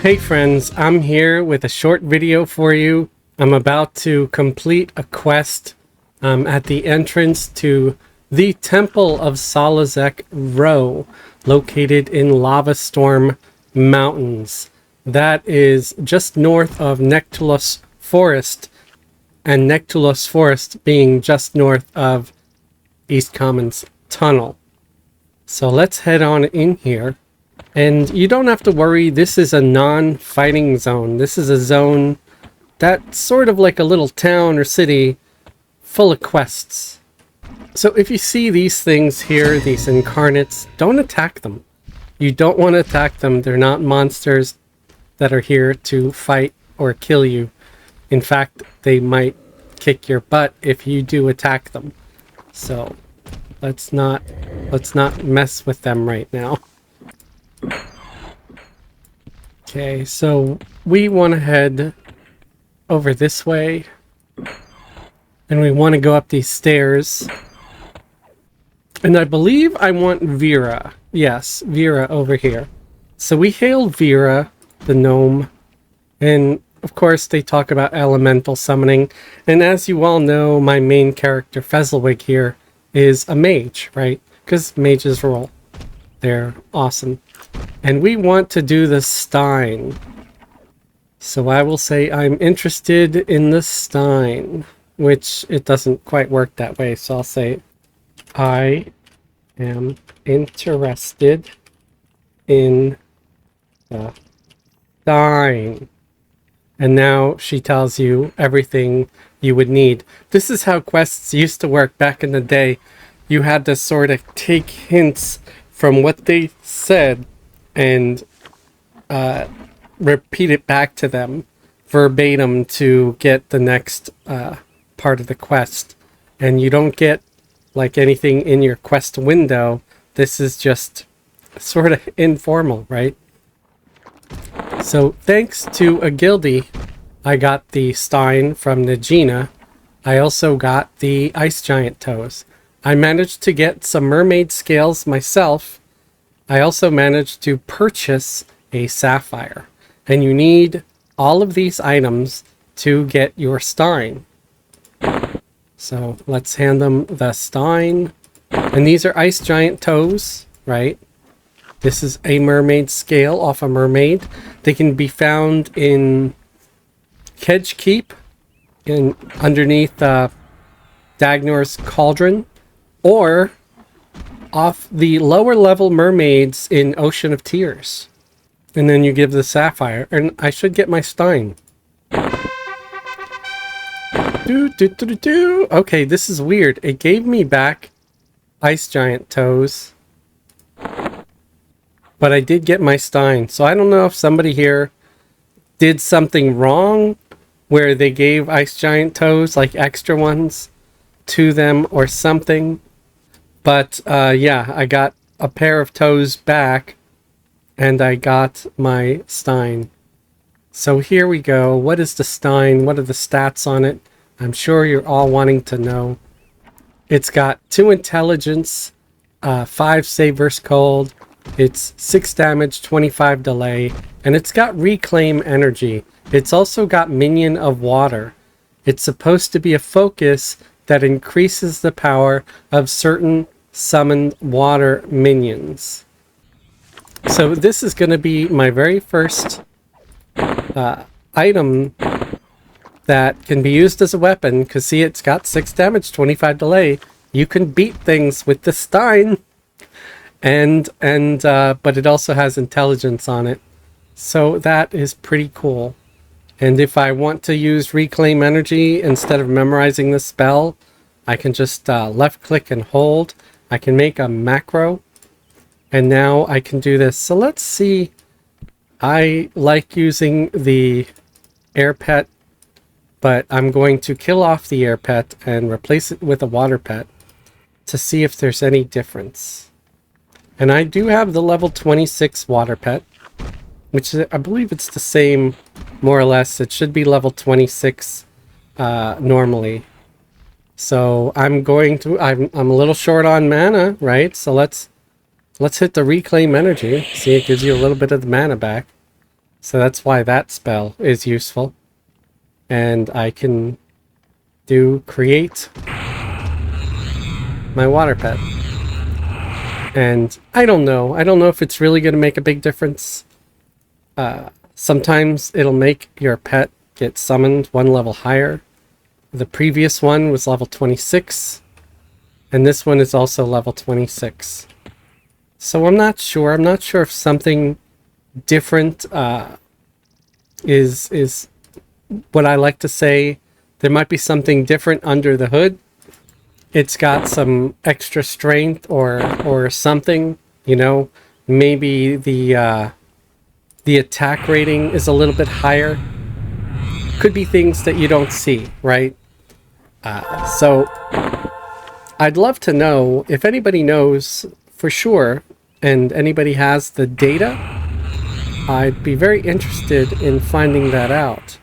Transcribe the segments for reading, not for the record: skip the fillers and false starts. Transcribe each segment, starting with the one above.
Hey friends, I'm here with a short video for you. I'm about to complete a quest at the entrance to the Temple of Salazek Row, located in Lava Storm Mountains. That is just north of Nectulos Forest, and Nectulos Forest being just north of East Commons Tunnel. So let's head on in here. And you don't have to worry, this is a non-fighting zone. This is a zone that's sort of like a little town or city full of quests. So if you see these things here, these incarnates, don't attack them. You don't want to attack them. They're not monsters that are here to fight or kill you. In fact, they might kick your butt if you do attack them. So let's not mess with them right now. Okay, so we want to head over this way, and we want to go up these stairs. And I believe I want Vera. Yes, Vera over here. So we hailed Vera, the gnome, and of course they talk about elemental summoning. And as you all know, my main character, Fezzelwig here, is a mage, right? Because mages roll. They're awesome. And we want to do the Stein. So I will say I'm interested in the Stein, which it doesn't quite work that way. So I'll say I am interested in the Stein. And now she tells you everything you would need. This is how quests used to work back in the day. You had to sort of take hints from what they said and repeat it back to them verbatim to get the next part of the quest. And you don't get like anything in your quest window. This is just sort of informal, right? So thanks to a guildie, I got the Stein from Najina. I also got the ice giant toes. I managed to get some mermaid scales myself. I also managed to purchase a sapphire. And you need all of these items to get your Stein. So let's hand them the Stein. And these are ice giant toes, right? This is a mermaid scale off a mermaid. They can be found in Kedge Keep, underneath Dagnor's Cauldron, or off the lower level mermaids in Ocean of Tears. And then you give the sapphire, and I should get my Stein. Okay, this is weird. It gave me back ice giant toes, but I did get my Stein. So I don't know if somebody here did something wrong where they gave ice giant toes, like extra ones, to them or something. But yeah, I got a pair of toes back, and I got my Stein. So here we go. What is the Stein? What are the stats on it? I'm sure you're all wanting to know. It's got 2 intelligence, 5 save versus cold. It's 6 damage, 25 delay, and it's got reclaim energy. It's also got minion of water. It's supposed to be a focus that increases the power of certain summoned water minions. So this is going to be my very first item that can be used as a weapon, because see, it's got 6 damage, 25 delay. You can beat things with the Stein, but it also has intelligence on it. So that is pretty cool. And if I want to use reclaim energy instead of memorizing the spell, I can just left click and hold. I can make a macro, and now I can do this. So let's see. I like using the air pet, but I'm going to kill off the air pet and replace it with a water pet to see if there's any difference. And I do have the level 26 water pet, which is, I believe it's the same, more or less. It should be level 26 normally. So I'm a little short on mana, right? So let's hit the reclaim energy. See, it gives you a little bit of the mana back. So that's why that spell is useful. And I can do create my water pet. And I don't know. I don't know if it's really going to make a big difference. Sometimes it'll make your pet get summoned one level higher. The previous one was level 26. And this one is also level 26. So I'm not sure. I'm not sure if something different is what I like to say. There might be something different under the hood. It's got some extra strength or something, you know. Maybe the attack rating is a little bit higher. Could be things that you don't see, right? So I'd love to know if anybody knows for sure and anybody has the data. I'd be very interested in finding that out.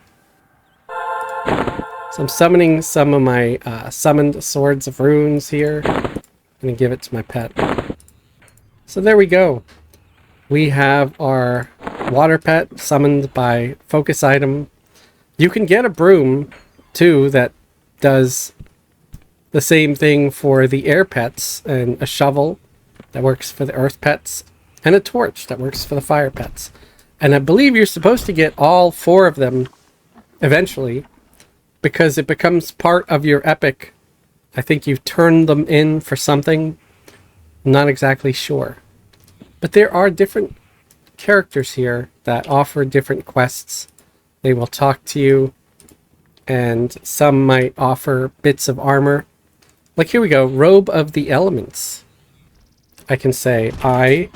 So I'm summoning some of my summoned Swords of Runes here. I'm going to give it to my pet. So there we go. We have our water pet summoned by focus item. You can get a broom too that does the same thing for the air pets, and a shovel that works for the earth pets, and a torch that works for the fire pets. And I believe you're supposed to get all 4 of them eventually, because it becomes part of your epic. I think you've turned them in for something. I'm not exactly sure. But there are different characters here that offer different quests. They will talk to you, and some might offer bits of armor. Like here we go, Robe of the Elements. I can say, I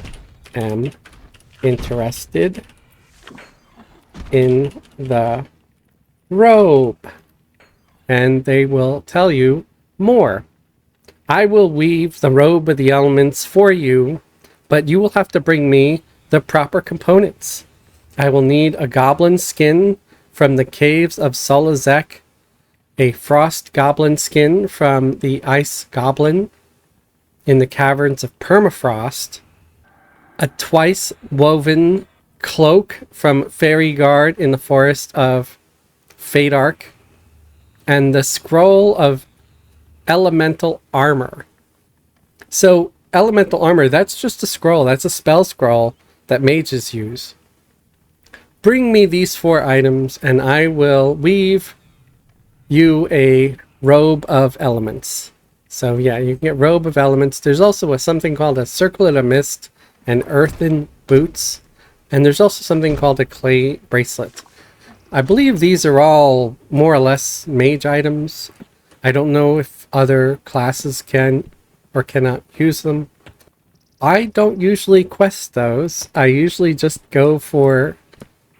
am interested in the robe. And they will tell you more. I will weave the Robe of the Elements for you, but you will have to bring me the proper components. I will need a goblin skin from the caves of Solazek, a frost goblin skin from the ice goblin in the caverns of Permafrost, a twice woven cloak from Fairy Guard in the forest of Fadark, and the scroll of elemental armor. So elemental armor, that's just a scroll. That's a spell scroll that mages use. Bring me these 4 items and I will weave you a robe of elements. So yeah, you can get robe of elements. There's also something called a circlet of mist and earthen boots. And there's also something called a clay bracelet. I believe these are all more or less mage items. I don't know if other classes can or cannot use them. I don't usually quest those. I usually just go for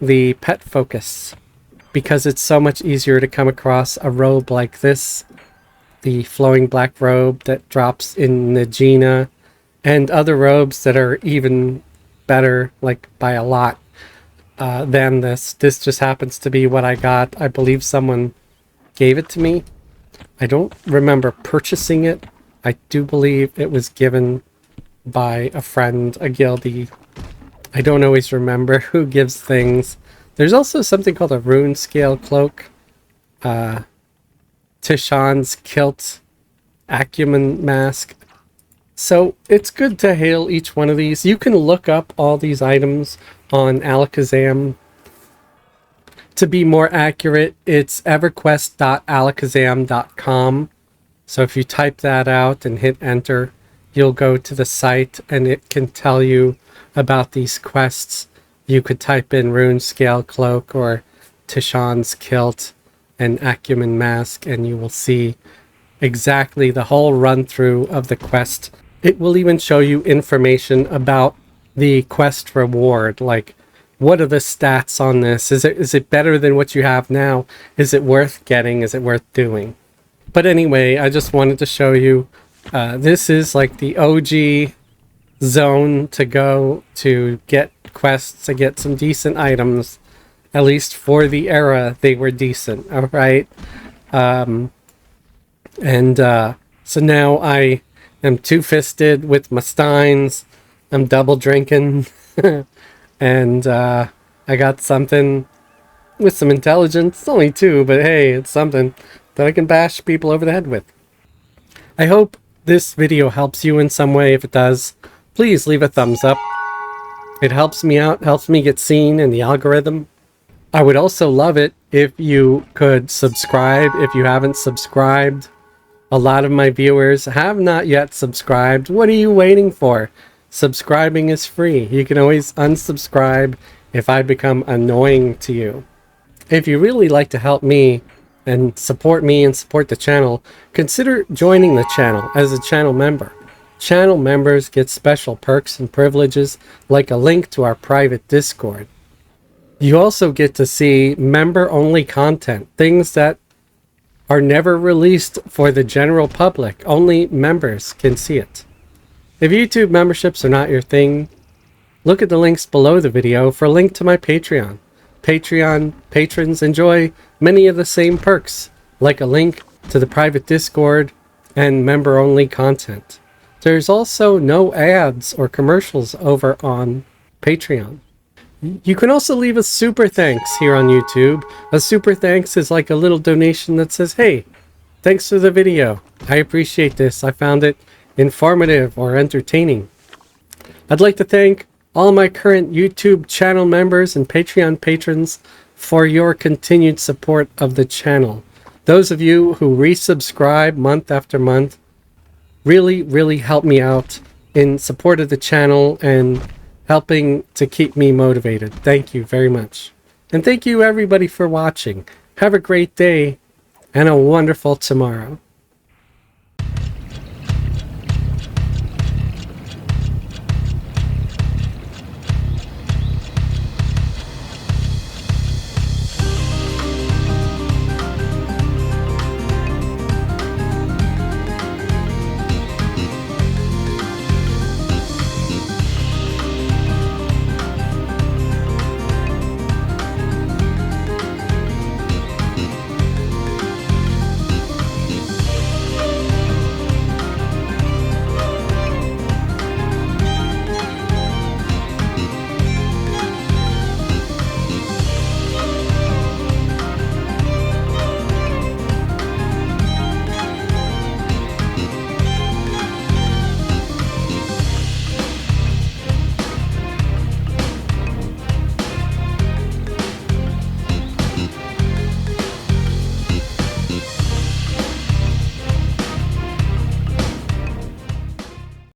the pet focus, because it's so much easier to come across a robe like this, the flowing black robe that drops in Najina, and other robes that are even better, like by a lot, than this. This just happens to be what I got. I believe someone gave it to me. I don't remember purchasing it. I do believe it was given by a friend, a guildie. I don't always remember who gives things. There's also something called a rune scale cloak, Tishan's kilt, acumen mask. So it's good to hail each one of these. You can look up all these items on Alakazam. To be more accurate, it's everquest.alakazam.com. So if you type that out and hit enter, you'll go to the site and it can tell you about these quests. You could type in Rune Scale Cloak or Tishan's Kilt and Acumen Mask, and you will see exactly the whole run through of the quest. It will even show you information about the quest reward, like what are the stats on this? Is it better than what you have now? Is it worth getting? Is it worth doing? But anyway, I just wanted to show you, this is like the OG zone to go to get quests, to get some decent items. At least for the era, they were decent, alright? So now I am two-fisted with my Steins. I'm double drinking. And I I got something with some intelligence. It's only 2, but hey, it's something that I can bash people over the head with. I hope this video helps you in some way. If it does, please leave a thumbs up. It helps me out, helps me get seen in the algorithm. I would also love it if you could subscribe if you haven't subscribed. A lot of my viewers have not yet subscribed. What are you waiting for? Subscribing is free. You can always unsubscribe if I become annoying to you. If you really like to help me and support the channel, consider joining the channel as a channel member. Channel members get special perks and privileges like a link to our private Discord. You also get to see member-only content, things that are never released for the general public. Only members can see it. If YouTube memberships are not your thing, look at the links below the video for a link to my Patreon. Patreon patrons enjoy many of the same perks, like a link to the private Discord and member-only content. There's also no ads or commercials over on Patreon. You can also leave a super thanks here on YouTube. A super thanks is like a little donation that says, hey, thanks for the video. I appreciate this. I found it informative or entertaining. I'd like to thank all my current YouTube channel members and Patreon patrons for your continued support of the channel. Those of you who resubscribe month after month really help me out in support of the channel and helping to keep me motivated. Thank you very much. And thank you everybody for watching. Have a great day and a wonderful tomorrow.